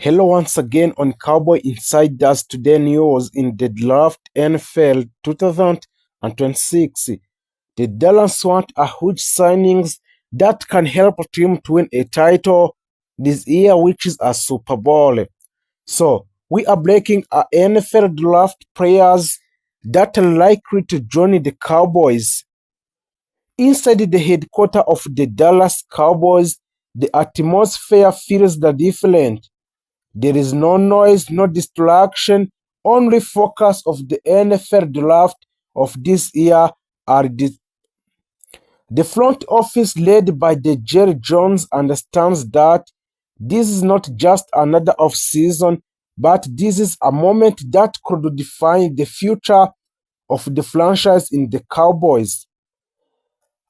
Hello once again on Cowboy Insiders Today News in the draft NFL 2026. The Dallas want a huge signings that can help a team to win a title this year, which is a Super Bowl. So, we are breaking our NFL draft players that are likely to join the Cowboys. Inside the headquarters of the Dallas Cowboys, the atmosphere feels different. There is no noise, no distraction, only focus of the NFL draft of this year are the front office led by the Jerry Jones understands that this is not just another off-season, but this is a moment that could define the future of the franchise in the Cowboys.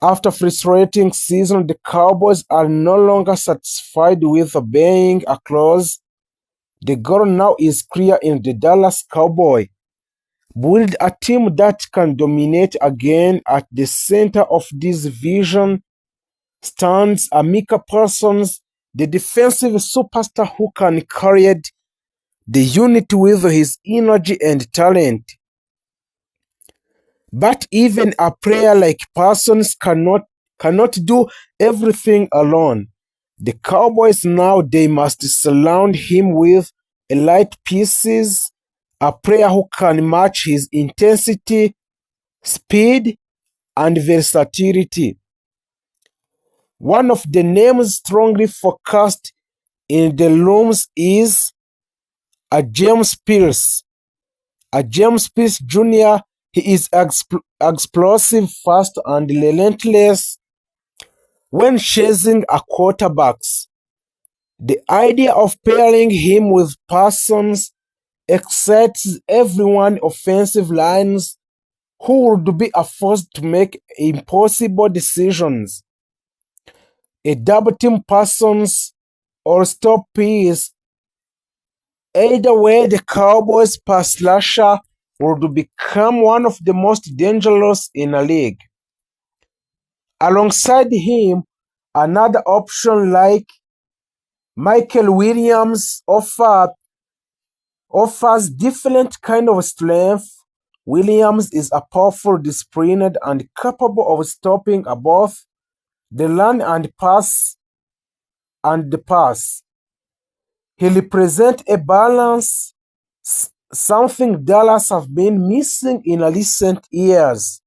After frustrating season, the Cowboys are no longer satisfied with obeying a clause. The goal now is clear in the Dallas Cowboys. Build a team that can dominate again. At the center of this vision stands Micah Parsons, the defensive superstar who can carry the unit with his energy and talent. But even a player like Parsons cannot do everything alone. The Cowboys now they must surround him with elite pieces, a player who can match his intensity, speed, and versatility. One of the names strongly forecast in the rooms is a James Pierce. A James Pierce Jr. He is explosive, fast, and relentless when chasing a quarterbacks. The idea of pairing him with Parsons excites everyone offensive lines who would be forced to make impossible decisions. A double team Parsons or stop Pierce. Either way, the Cowboys pass rusher would become one of the most dangerous in a league. Alongside him, another option like Michael Williams offers different kind of strength. Williams is a powerful, disciplined, and capable of stopping both the run and the pass. He represents a balance, something Dallas have been missing in recent years.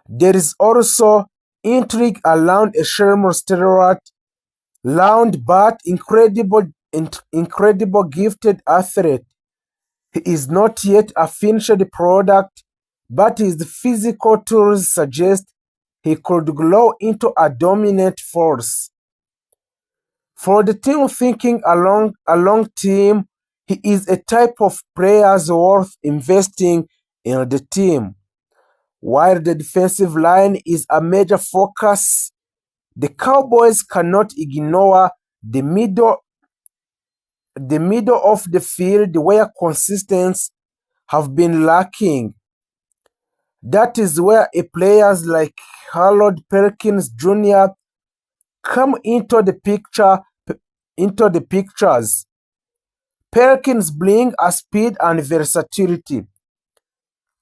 There is also intrigue around a Sherman steroid round but incredible gifted athlete. He is not yet a finished product, but his physical tools suggest he could grow into a dominant force. For the team thinking along team, he is a type of player worth investing in the team. While the defensive line is a major focus, the Cowboys cannot ignore the middle of the field where consistency have been lacking. That is where players like Harold Perkins Jr. come into the pictures. Perkins brings a speed and versatility,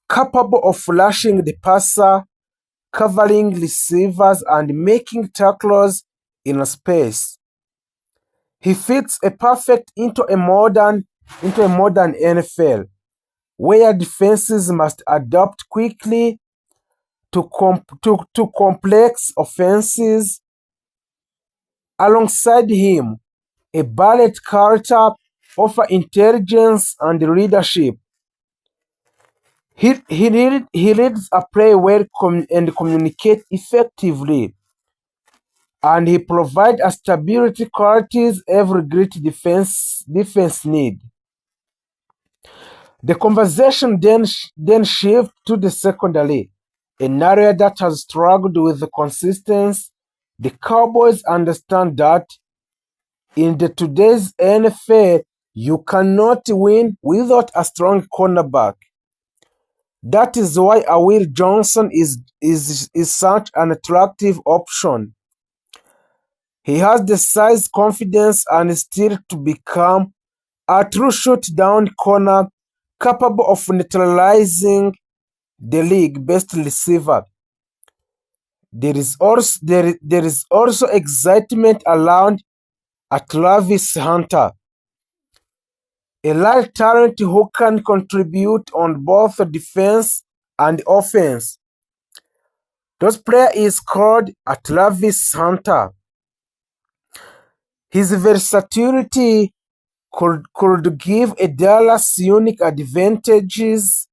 capable of flashing the passer, covering receivers, and making tackles in space. He fits a perfect into a modern NFL, where defenses must adapt quickly to complex offenses. Alongside him, a Barrett Carter offers intelligence and leadership. He reads a play well and communicates effectively, and he provides a stability qualities every great defense needs. The conversation then shifts to the secondary, an area that has struggled with the consistency. The Cowboys understand that in today's NFL, you cannot win without a strong cornerback. That is why Will Johnson is such an attractive option. He has the size, confidence, and skill to become a true shutdown corner capable of neutralizing the league best receiver. There is also excitement around a Travis Hunter, a large talent who can contribute on both defense and offense. This player is called a Travis Hunter. His versatility could give a Dallas unique advantages,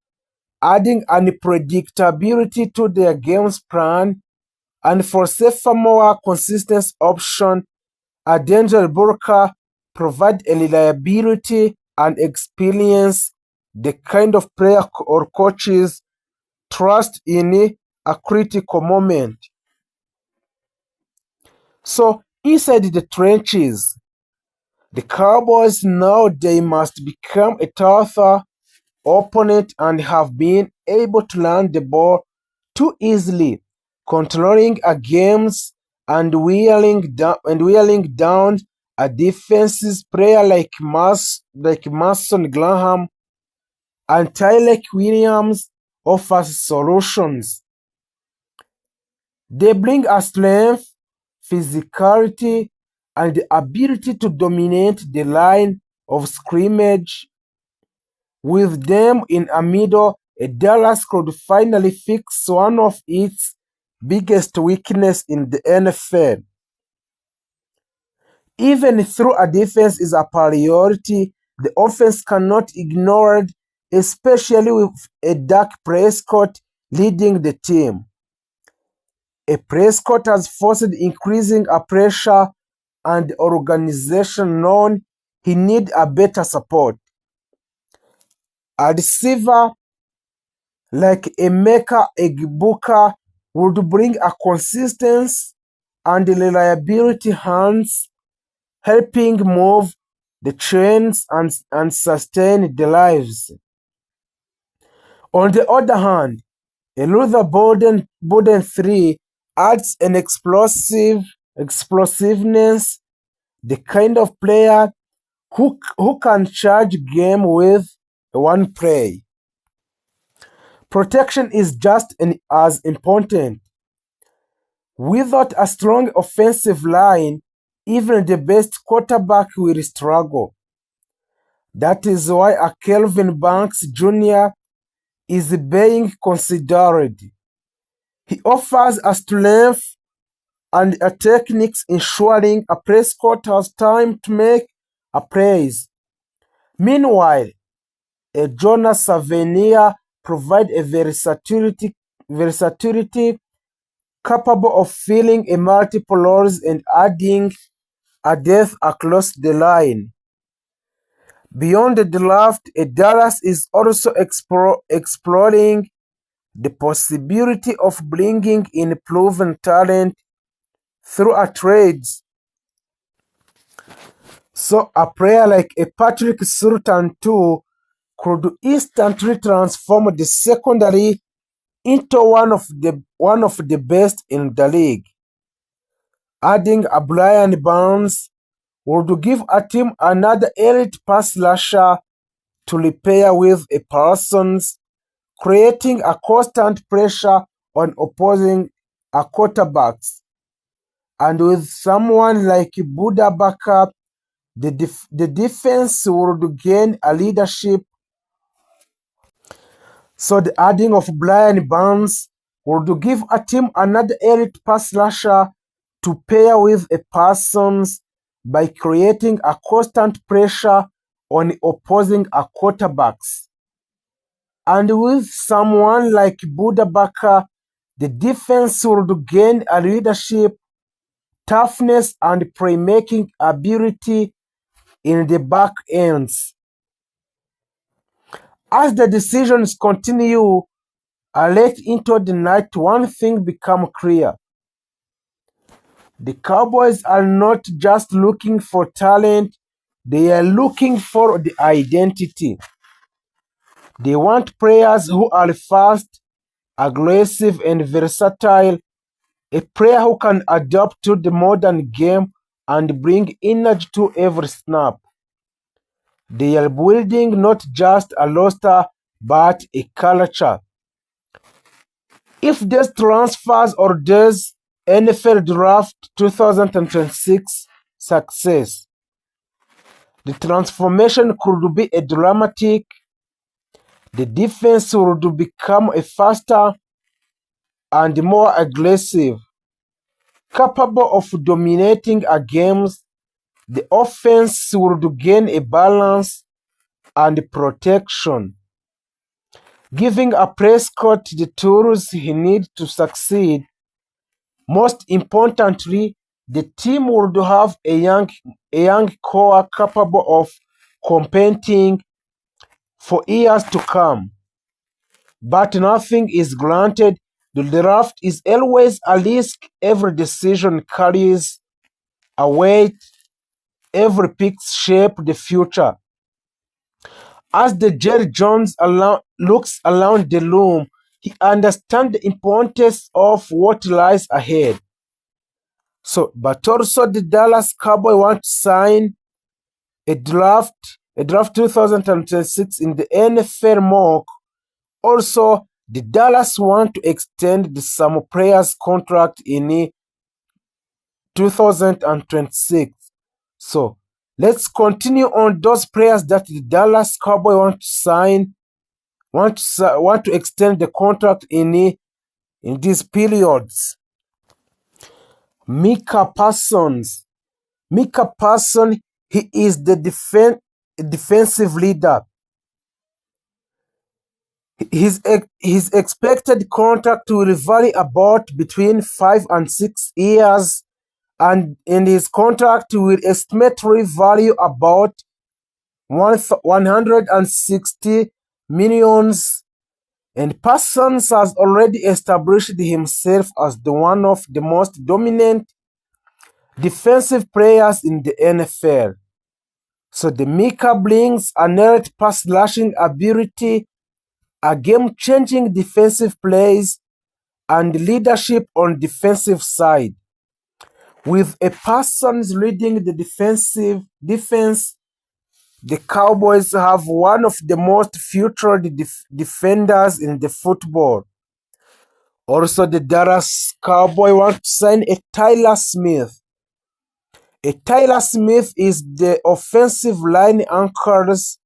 adding unpredictability to their game's plan, and for safer, more consistent option, a Denzel Burka provide a reliability and experience, the kind of player or coaches trust in a critical moment. So inside the trenches, the Cowboys know they must become a tougher opponent and have been able to land the ball too easily, controlling a games and wearing down a defense's player like Mason Graham and Tyler Williams offers solutions. They bring a strength, physicality, and the ability to dominate the line of scrimmage. With them in a middle, Dallas could finally fix one of its biggest weaknesses in the NFL. Even though a defense is a priority, the offense cannot ignore it, especially with a Dak Prescott leading the team. A Prescott has forced increasing a pressure and the organization known he need a better support. A receiver like Emeka Egbuka would bring a consistency and reliability hands, helping move the chains and sustain the lives. On the other hand, a Luther Bowden 3 adds an explosiveness, the kind of player who can charge game with one play. Protection is just as important. Without a strong offensive line, even the best quarterback will struggle. That is why a Kelvin Banks Jr. is being considered. He offers a strength and a techniques ensuring a Prescott has time to make a plays. Meanwhile, a Jonas Savania provides a versatility capable of filling a multiple roles and adding a depth across the line. Beyond the draft, Dallas is also exploring the possibility of bringing in proven talent through a trades. So a player like a Patrick Surtain too could instantly transform the secondary into one of the best in the league. Adding a Brian Barnes would give a team another elite pass rusher to repair with a Parsons, creating a constant pressure on opposing quarterbacks. And with someone like Buda Baka, the defense would gain a leadership. So the adding of Brian Barnes would give a team another elite pass rusher to pair with a Parsons by creating a constant pressure on opposing quarterbacks. And with someone like Buda Baka, the defense would gain a leadership, toughness, and playmaking ability in the back ends. As the decisions continue, late into the night, one thing becomes clear. The Cowboys are not just looking for talent, they are looking for the identity. They want players who are fast, aggressive, and versatile, a player who can adapt to the modern game and bring energy to every snap. They are building not just a roster but a culture. If this transfers or this NFL Draft 2026 success, the transformation could be a dramatic. The defense would become a faster and more aggressive, capable of dominating a game. The offense would gain a balance and protection, giving a Prescott the tools he needs to succeed. Most importantly, the team would have a young core capable of competing for years to come. But nothing is granted. The draft is always a risk. Every decision carries a weight. Every pick shapes the future. As the Jerry Jones looks around the room, he understands the importance of what lies ahead. But also the Dallas Cowboys want to sign a draft 2026 in the NFL mock. Also, the Dallas want to extend some players' contract in 2026. So let's continue on those players that the Dallas Cowboys want to sign, want to extend the contract in these periods. Micah Parsons. Micah Parsons, he is the defensive leader. His expected contract will vary about between 5 and 6 years, and in his contract will estimate value about 160 millions. And Parsons has already established himself as one of the most dominant defensive players in the NFL. So the Micah brings a net pass rushing ability, a game-changing defensive plays, and leadership on defensive side. With a Parsons leading the defense, the Cowboys have one of the most featured defenders in the football. Also, the Dallas Cowboys want to sign a Tyler Smith. A Tyler Smith is the offensive line anchors